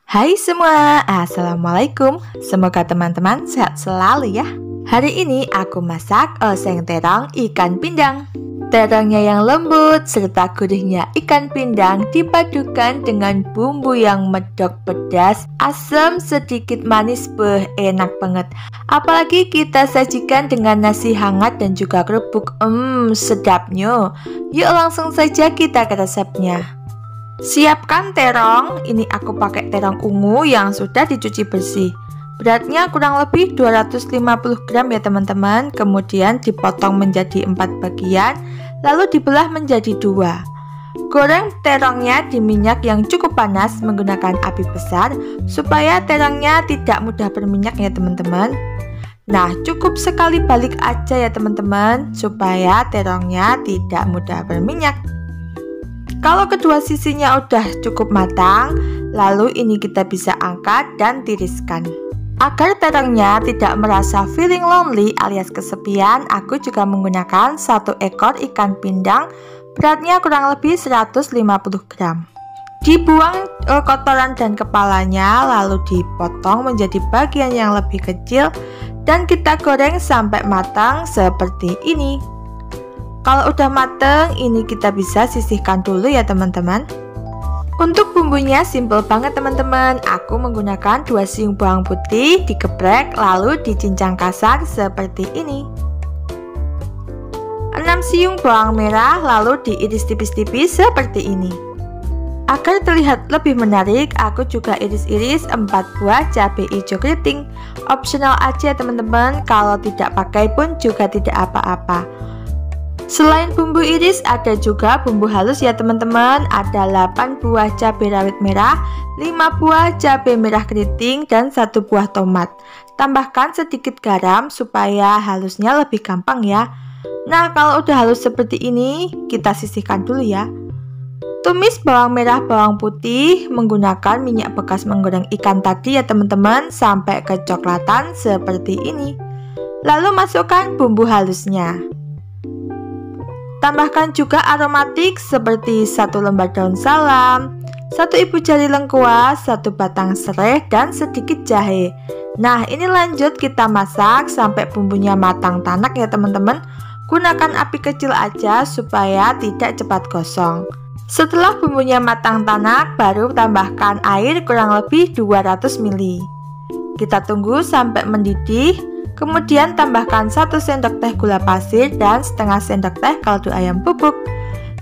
Hai semua, Assalamualaikum. Semoga teman-teman sehat selalu ya. Hari ini aku masak oseng terong ikan pindang. Terongnya yang lembut serta gurihnya ikan pindang dipadukan dengan bumbu yang medok pedas, asam, sedikit manis, enak banget. Apalagi kita sajikan dengan nasi hangat dan juga kerupuk. Sedapnya. Yuk langsung saja kita ke resepnya. Siapkan terong, ini aku pakai terong ungu yang sudah dicuci bersih. Beratnya kurang lebih 250 gram ya teman-teman. Kemudian dipotong menjadi 4 bagian, lalu dibelah menjadi 2. Goreng terongnya di minyak yang cukup panas menggunakan api besar supaya terongnya tidak mudah berminyak ya teman-teman. Nah, cukup sekali balik aja ya teman-teman supaya terongnya tidak mudah berminyak. Kalau kedua sisinya udah cukup matang, lalu ini kita bisa angkat dan tiriskan. Agar terongnya tidak merasa feeling lonely alias kesepian, aku juga menggunakan 1 ekor ikan pindang, beratnya kurang lebih 150 gram. Dibuang kotoran dan kepalanya, lalu dipotong menjadi bagian yang lebih kecil dan kita goreng sampai matang seperti ini. Kalau udah mateng, ini kita bisa sisihkan dulu ya teman-teman. Untuk bumbunya simple banget teman-teman. Aku menggunakan 2 siung bawang putih digeprek lalu dicincang kasar seperti ini. 6 siung bawang merah lalu diiris tipis-tipis seperti ini. Agar terlihat lebih menarik, aku juga iris-iris 4 buah cabai hijau keriting. Optional aja teman-teman, kalau tidak pakai pun juga tidak apa-apa. Selain bumbu iris, ada juga bumbu halus ya teman-teman. Ada 8 buah cabai rawit merah, 5 buah cabai merah keriting, dan 1 buah tomat. Tambahkan sedikit garam supaya halusnya lebih gampang ya. Nah, kalau udah halus seperti ini, kita sisihkan dulu ya. Tumis bawang merah bawang putih menggunakan minyak bekas menggoreng ikan tadi ya teman-teman sampai kecoklatan seperti ini. Lalu masukkan bumbu halusnya. Tambahkan juga aromatik seperti 1 lembar daun salam, 1 ibu jari lengkuas, 1 batang serai, dan sedikit jahe. Nah, ini lanjut kita masak sampai bumbunya matang tanak ya teman-teman. Gunakan api kecil aja supaya tidak cepat gosong. Setelah bumbunya matang tanak, baru tambahkan air kurang lebih 200 ml. Kita tunggu sampai mendidih. Kemudian tambahkan 1 sendok teh gula pasir dan setengah sendok teh kaldu ayam bubuk.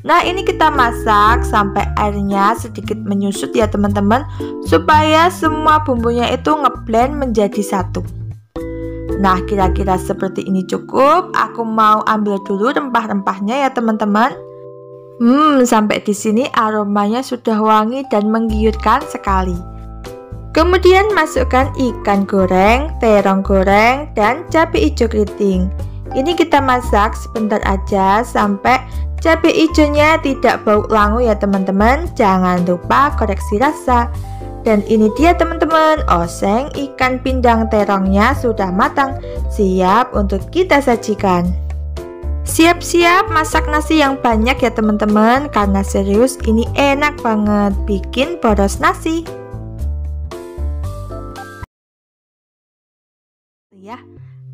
Nah, ini kita masak sampai airnya sedikit menyusut ya teman-teman, supaya semua bumbunya itu ngeblend menjadi satu. Nah, kira-kira seperti ini cukup. Aku mau ambil dulu rempah-rempahnya ya teman-teman. Sampai di sini aromanya sudah wangi dan menggiurkan sekali. Kemudian masukkan ikan goreng, terong goreng, dan cabai hijau keriting. Ini kita masak sebentar aja sampai cabai hijaunya tidak bau langu ya teman-teman. Jangan lupa koreksi rasa. Dan ini dia teman-teman, oseng ikan pindang terongnya sudah matang, siap untuk kita sajikan. Siap-siap masak nasi yang banyak ya teman-teman, karena serius ini enak banget bikin boros nasi. Ya.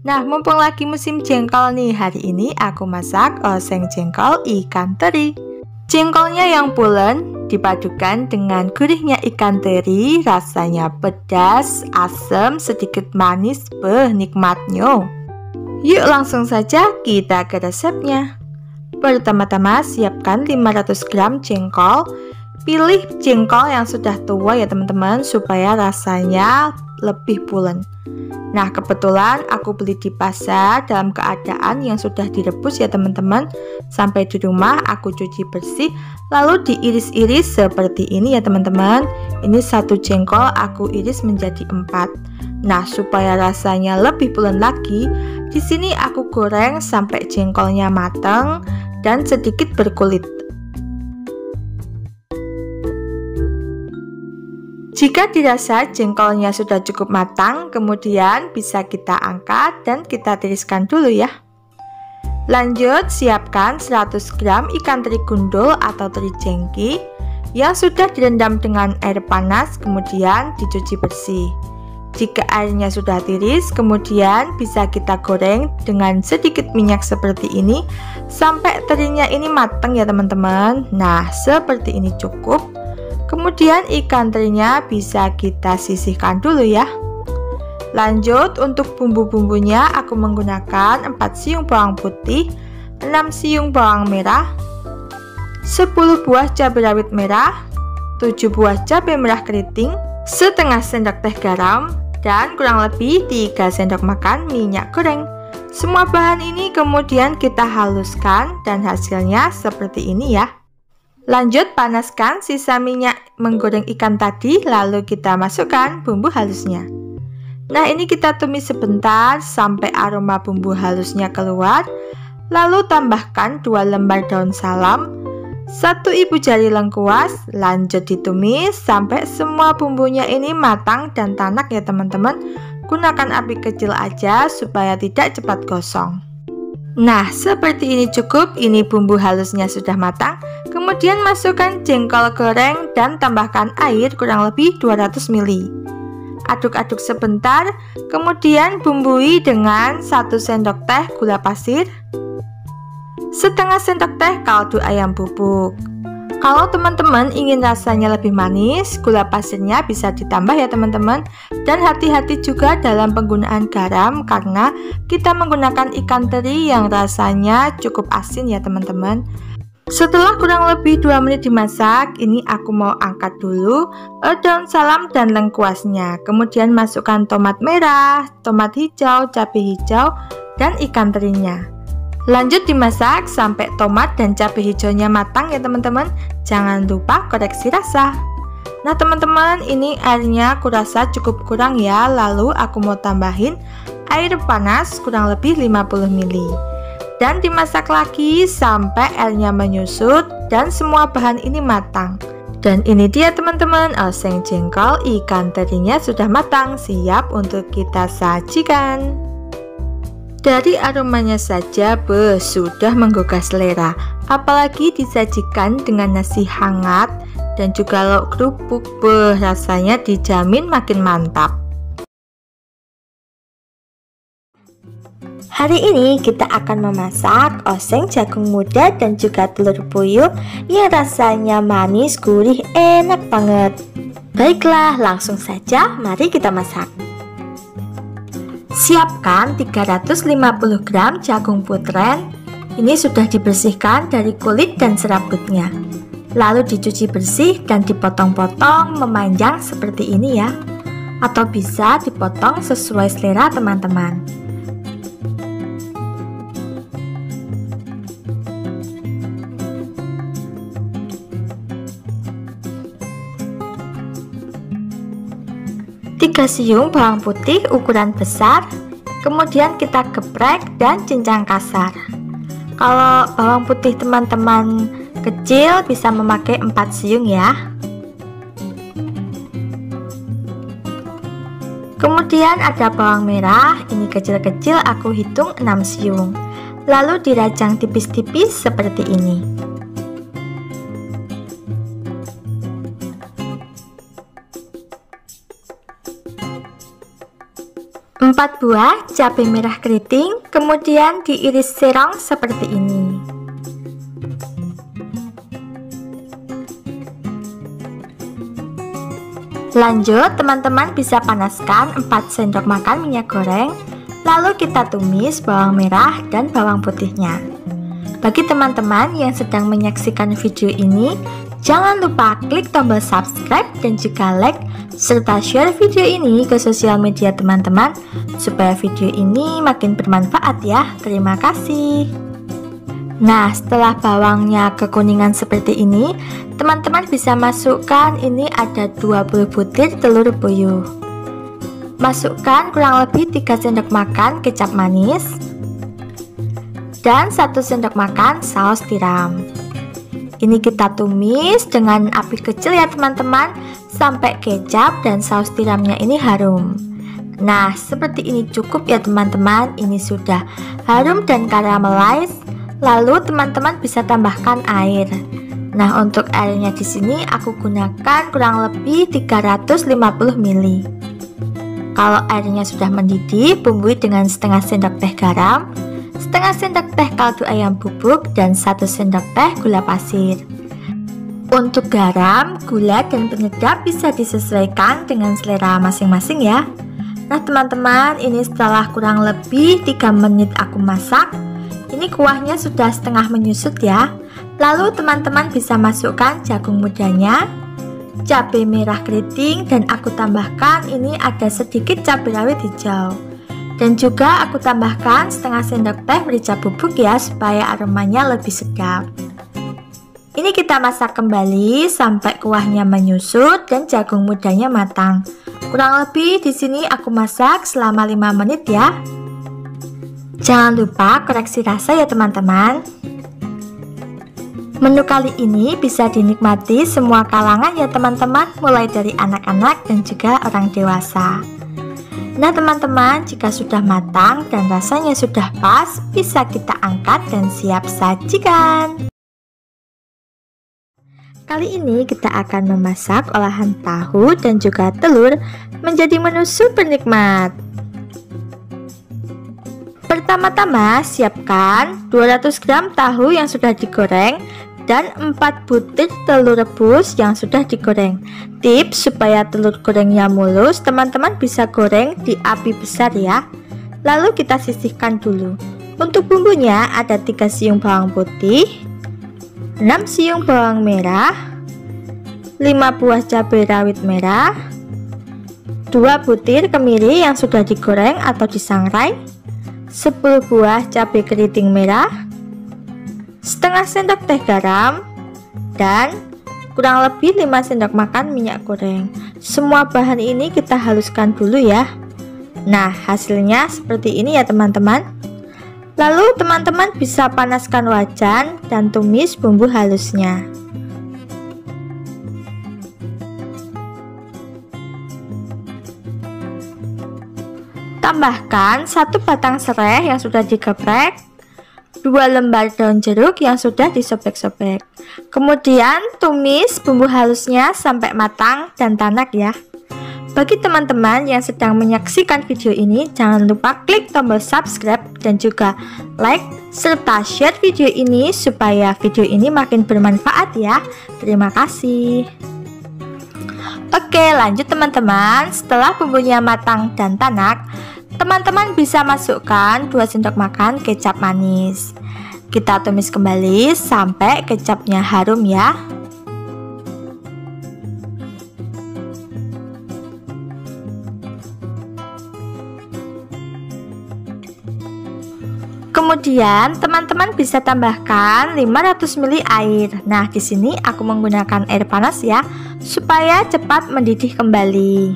Nah, mumpung lagi musim jengkol nih, hari ini aku masak oseng jengkol ikan teri. Jengkolnya yang pulen dipadukan dengan gurihnya ikan teri, rasanya pedas, asam, sedikit manis, nikmatnya. Yuk langsung saja kita ke resepnya. Pertama-tama siapkan 500 gram jengkol. Pilih jengkol yang sudah tua ya teman-teman supaya rasanya lebih pulen. Nah, kebetulan aku beli di pasar dalam keadaan yang sudah direbus ya teman-teman. Sampai di rumah aku cuci bersih, lalu diiris-iris seperti ini ya teman-teman. Ini 1 jengkol aku iris menjadi 4. Nah, supaya rasanya lebih pulen lagi, di sini aku goreng sampai jengkolnya matang dan sedikit berkulit. Jika dirasa jengkolnya sudah cukup matang, kemudian bisa kita angkat dan kita tiriskan dulu ya. Lanjut, siapkan 100 gram ikan teri gundul atau teri jengki. yang sudah direndam dengan air panas, kemudian dicuci bersih. Jika airnya sudah tiris, kemudian bisa kita goreng dengan sedikit minyak seperti ini sampai terinya ini matang ya teman-teman. Nah, seperti ini cukup. Kemudian ikan terinya bisa kita sisihkan dulu ya. Lanjut, untuk bumbu-bumbunya aku menggunakan 4 siung bawang putih, 6 siung bawang merah, 10 buah cabai rawit merah, 7 buah cabai merah keriting, setengah sendok teh garam, dan kurang lebih 3 sendok makan minyak goreng. Semua bahan ini kemudian kita haluskan dan hasilnya seperti ini ya. Lanjut, panaskan sisa minyak menggoreng ikan tadi, lalu kita masukkan bumbu halusnya. Nah, ini kita tumis sebentar sampai aroma bumbu halusnya keluar. Lalu tambahkan 2 lembar daun salam, 1 ibu jari lengkuas, lanjut ditumis sampai semua bumbunya ini matang dan tanak ya teman-teman. Gunakan api kecil aja supaya tidak cepat gosong. Nah, seperti ini cukup. Ini bumbu halusnya sudah matang. Kemudian masukkan jengkol goreng dan tambahkan air kurang lebih 200 ml. Aduk-aduk sebentar, kemudian bumbui dengan 1 sendok teh gula pasir, setengah sendok teh kaldu ayam bubuk. Kalau teman-teman ingin rasanya lebih manis, gula pasirnya bisa ditambah ya teman-teman. Dan hati-hati juga dalam penggunaan garam karena kita menggunakan ikan teri yang rasanya cukup asin ya teman-teman. Setelah kurang lebih 2 menit dimasak, ini aku mau angkat dulu daun salam dan lengkuasnya. Kemudian masukkan tomat merah, tomat hijau, cabai hijau, dan ikan terinya. Lanjut dimasak sampai tomat dan cabai hijaunya matang ya teman-teman. Jangan lupa koreksi rasa. Nah teman-teman, ini airnya kurasa cukup kurang ya. Lalu aku mau tambahin air panas kurang lebih 50 ml. Dan dimasak lagi sampai airnya menyusut dan semua bahan ini matang. Dan ini dia teman-teman, oseng jengkol ikan terinya sudah matang, siap untuk kita sajikan. Dari aromanya saja sudah menggugah selera, apalagi disajikan dengan nasi hangat dan juga lauk kerupuk, rasanya dijamin makin mantap. Hari ini kita akan memasak oseng jagung muda dan juga telur puyuh yang rasanya manis, gurih, enak banget. Baiklah, langsung saja mari kita masak. Siapkan 350 gram jagung putrén. Ini sudah dibersihkan dari kulit dan serabutnya. Lalu dicuci bersih dan dipotong-potong memanjang seperti ini ya. Atau bisa dipotong sesuai selera teman-teman. Tiga siung bawang putih ukuran besar, kemudian kita geprek dan cincang kasar. Kalau bawang putih teman-teman kecil bisa memakai 4 siung ya. Kemudian ada bawang merah, ini kecil-kecil aku hitung 6 siung. Lalu dirajang tipis-tipis seperti ini. 4 buah cabai merah keriting, kemudian diiris serong seperti ini. Lanjut, teman-teman bisa panaskan 4 sendok makan minyak goreng, lalu kita tumis bawang merah dan bawang putihnya. Bagi teman-teman yang sedang menyaksikan video ini, jangan lupa klik tombol subscribe dan juga like, serta share video ini ke sosial media teman-teman supaya video ini makin bermanfaat ya. Terima kasih. Nah, setelah bawangnya kekuningan seperti ini, teman-teman bisa masukkan ini ada 20 butir telur puyuh. Masukkan kurang lebih 3 sendok makan kecap manis dan 1 sendok makan saus tiram. Ini kita tumis dengan api kecil ya teman-teman, sampai kecap dan saus tiramnya ini harum. Nah, seperti ini cukup ya teman-teman. Ini sudah harum dan caramelize. Lalu teman-teman bisa tambahkan air. Nah, untuk airnya di sini aku gunakan kurang lebih 350 ml. Kalau airnya sudah mendidih, bumbui dengan setengah sendok teh garam, setengah sendok teh kaldu ayam bubuk, dan 1 sendok teh gula pasir. Untuk garam, gula, dan penyedap bisa disesuaikan dengan selera masing-masing ya. Nah teman-teman, ini setelah kurang lebih 3 menit aku masak, ini kuahnya sudah setengah menyusut ya. Lalu teman-teman bisa masukkan jagung mudanya, cabai merah keriting, dan aku tambahkan ini ada sedikit cabai rawit hijau. Dan juga aku tambahkan setengah sendok teh merica bubuk ya, supaya aromanya lebih sedap. Ini kita masak kembali sampai kuahnya menyusut dan jagung mudanya matang. Kurang lebih di sini aku masak selama 5 menit ya. Jangan lupa koreksi rasa ya teman-teman. Menu kali ini bisa dinikmati semua kalangan ya teman-teman, mulai dari anak-anak dan juga orang dewasa. Nah teman-teman, jika sudah matang dan rasanya sudah pas, bisa kita angkat dan siap sajikan. Kali ini kita akan memasak olahan tahu dan juga telur menjadi menu super nikmat. Pertama-tama siapkan 200 gram tahu yang sudah digoreng dan 4 butir telur rebus yang sudah digoreng. Tips supaya telur gorengnya mulus, teman-teman bisa goreng di api besar ya. Lalu kita sisihkan dulu. Untuk bumbunya ada 3 siung bawang putih, 6 siung bawang merah, 5 buah cabai rawit merah, 2 butir kemiri yang sudah digoreng atau disangrai, 10 buah cabai keriting merah, setengah sendok teh garam, dan kurang lebih 5 sendok makan minyak goreng. Semua bahan ini kita haluskan dulu ya. Nah hasilnya seperti ini ya teman-teman. Lalu teman-teman bisa panaskan wajan dan tumis bumbu halusnya. Tambahkan 1 batang serai yang sudah digeprek, 2 lembar daun jeruk yang sudah disobek-sobek. Kemudian tumis bumbu halusnya sampai matang dan tanak ya. Bagi teman-teman yang sedang menyaksikan video ini, jangan lupa klik tombol subscribe dan juga like serta share video ini supaya video ini makin bermanfaat ya. Terima kasih. Oke, lanjut teman-teman. Setelah bumbunya matang dan tanak, teman-teman bisa masukkan 2 sendok makan kecap manis. Kita tumis kembali sampai kecapnya harum ya. Kemudian teman-teman bisa tambahkan 500 ml air. Nah, di sini aku menggunakan air panas ya, supaya cepat mendidih kembali.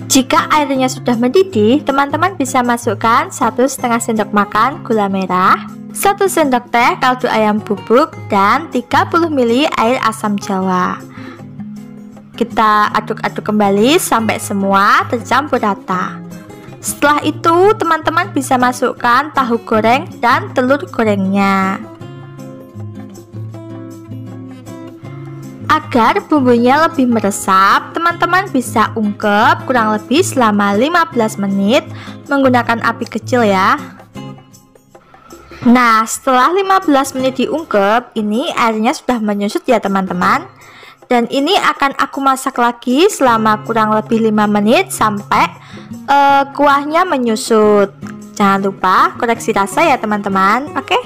Jika airnya sudah mendidih, teman-teman bisa masukkan 1,5 sendok makan gula merah, 1 sendok teh kaldu ayam bubuk, dan 30 ml air asam jawa. Kita aduk-aduk kembali sampai semua tercampur rata. Setelah itu, teman-teman bisa masukkan tahu goreng dan telur gorengnya. Agar bumbunya lebih meresap, teman-teman bisa ungkep kurang lebih selama 15 menit menggunakan api kecil ya. Nah, setelah 15 menit diungkep, ini airnya sudah menyusut ya teman-teman. Dan ini akan aku masak lagi selama kurang lebih 5 menit sampai kuahnya menyusut. Jangan lupa koreksi rasa ya teman-teman. Oke.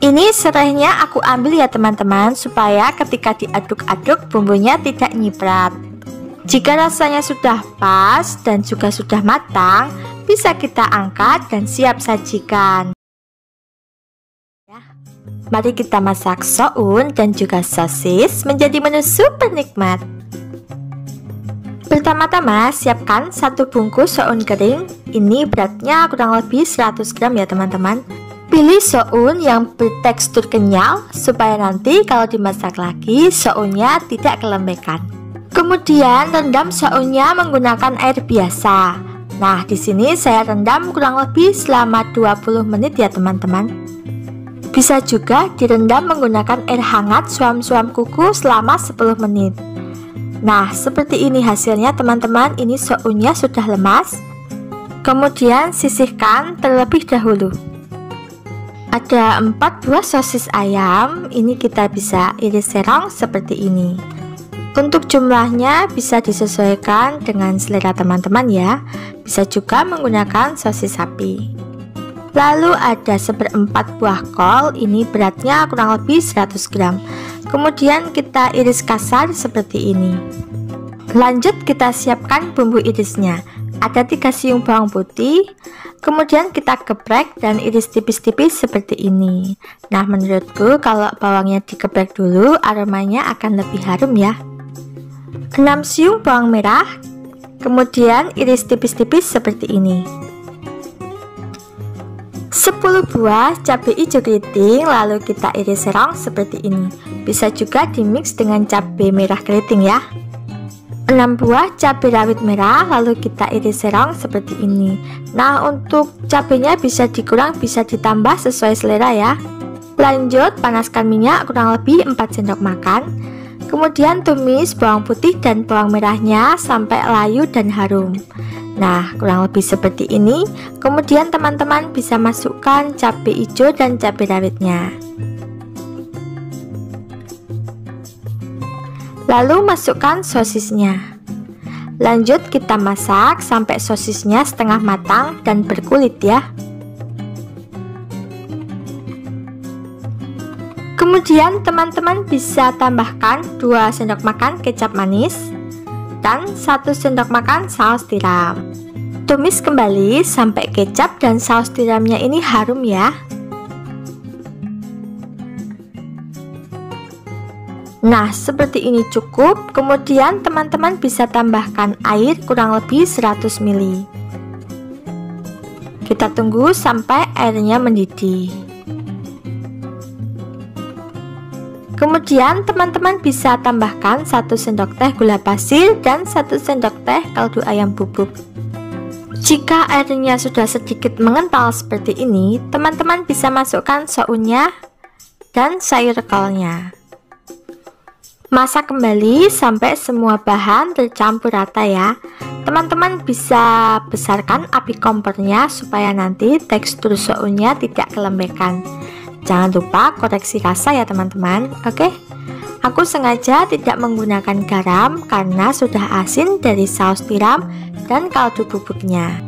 Ini serainya aku ambil ya teman-teman, supaya ketika diaduk-aduk bumbunya tidak nyiprat. Jika rasanya sudah pas dan juga sudah matang, bisa kita angkat dan siap sajikan. Mari kita masak soun dan juga sosis menjadi menu super nikmat. Pertama-tama siapkan 1 bungkus soun kering. Ini beratnya kurang lebih 100 gram ya teman-teman. Pilih soun yang bertekstur kenyal supaya nanti kalau dimasak lagi sounnya tidak kelembekan. Kemudian rendam sounnya menggunakan air biasa. Nah, di sini saya rendam kurang lebih selama 20 menit ya teman-teman. Bisa juga direndam menggunakan air hangat suam-suam kuku selama 10 menit. Nah, seperti ini hasilnya teman-teman. Ini sounnya sudah lemas. Kemudian sisihkan terlebih dahulu. Ada 4 buah sosis ayam. Ini kita bisa iris serong seperti ini. Untuk jumlahnya bisa disesuaikan dengan selera teman-teman ya. Bisa juga menggunakan sosis sapi. Lalu ada 1/4 buah kol. Ini beratnya kurang lebih 100 gram. Kemudian kita iris kasar seperti ini. Lanjut kita siapkan bumbu irisnya. Ada 3 siung bawang putih. Kemudian kita geprek dan iris tipis-tipis seperti ini. Nah, menurutku kalau bawangnya digeprek dulu aromanya akan lebih harum ya. 6 siung bawang merah, kemudian iris tipis-tipis seperti ini. 10 buah cabai hijau keriting, lalu kita iris serong seperti ini. Bisa juga dimix dengan cabai merah keriting ya. 6 buah cabai rawit merah, lalu kita iris serong seperti ini. Nah, untuk cabainya bisa dikurang bisa ditambah sesuai selera ya. Lanjut panaskan minyak kurang lebih 4 sendok makan. Kemudian tumis bawang putih dan bawang merahnya sampai layu dan harum. Nah, kurang lebih seperti ini. Kemudian teman-teman bisa masukkan cabai hijau dan cabai rawitnya. Lalu masukkan sosisnya. Lanjut kita masak sampai sosisnya setengah matang dan berkulit ya. Kemudian teman-teman bisa tambahkan 2 sendok makan kecap manis dan 1 sendok makan saus tiram. Tumis kembali sampai kecap dan saus tiramnya ini harum ya. Nah, seperti ini cukup. Kemudian teman-teman bisa tambahkan air kurang lebih 100 ml. Kita tunggu sampai airnya mendidih. Kemudian teman-teman bisa tambahkan 1 sendok teh gula pasir dan 1 sendok teh kaldu ayam bubuk. Jika airnya sudah sedikit mengental seperti ini, teman-teman bisa masukkan sounnya dan sayur kolnya. Masak kembali sampai semua bahan tercampur rata ya. Teman-teman bisa besarkan api kompornya supaya nanti tekstur sounnya tidak kelembekan. Jangan lupa koreksi rasa ya teman-teman. Oke, aku sengaja tidak menggunakan garam karena sudah asin dari saus tiram dan kaldu bubuknya.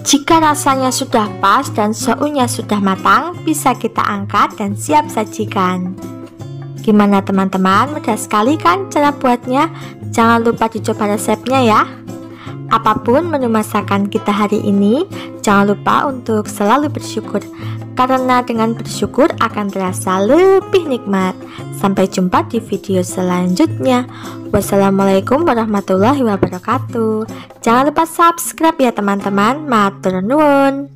Jika rasanya sudah pas dan sounnya sudah matang, bisa kita angkat dan siap sajikan. Gimana teman-teman? Mudah sekali kan cara buatnya? Jangan lupa dicoba resepnya ya. Apapun menu masakan kita hari ini, jangan lupa untuk selalu bersyukur. Karena dengan bersyukur akan terasa lebih nikmat. Sampai jumpa di video selanjutnya. Wassalamualaikum warahmatullahi wabarakatuh. Jangan lupa subscribe ya teman-teman. Matur nuwun.